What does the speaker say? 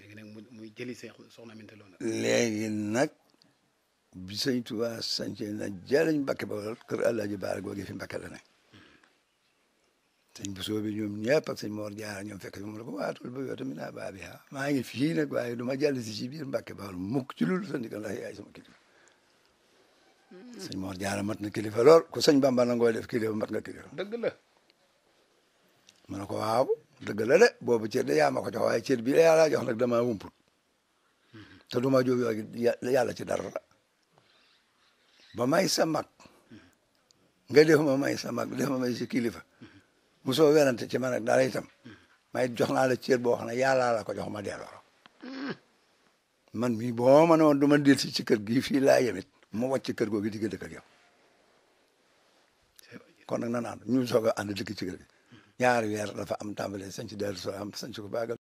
léegi nag muy jëli soxna Aminta Lo nag. léegi nag bi sëñ Tuubaa sañce na jëliñ Mbàkke Bawol kër Alaaji Baara googu fi Mbàkke la ne sëñ Bousso bi ñoom ñëpp ak sëñ Mor Jaara ñoom fekk mu ne ko waatul ba yow tamit naa baa bi maa ngi fii nag waaye du ma jàll si ci biir Mbàkke Bawol mukk ci loolu sa ndigal ndax yaay sama kilifa sëñ Mor Jaara mat na kilifa lool ku sëñ Bamba nangoo def kilifa mat nga kilifa. dëgg la. ma ne ko waaw dëgg la de boobu cër de yaa ma ko jox waaye cër bi la yàlla jox nag damaa wumput te du ma jóg yàlla ci dara ba may sa mag nga def ma may sa mag def ma may si kilifa mosoo werante ci man ak dara itam may jox naa la cër boo xam ne yàlla la ko jox ma delloo man mii boo ma ne woon du ma del si ci kër gii fii laa yemit mu wàcc kër googu digg dëkk ak yow kon nag na naan ñu soog a ànd dëkk ci kër gi ñaari weer dafa am tàmbale sañ ci dellu soo am sañ ci ko baagal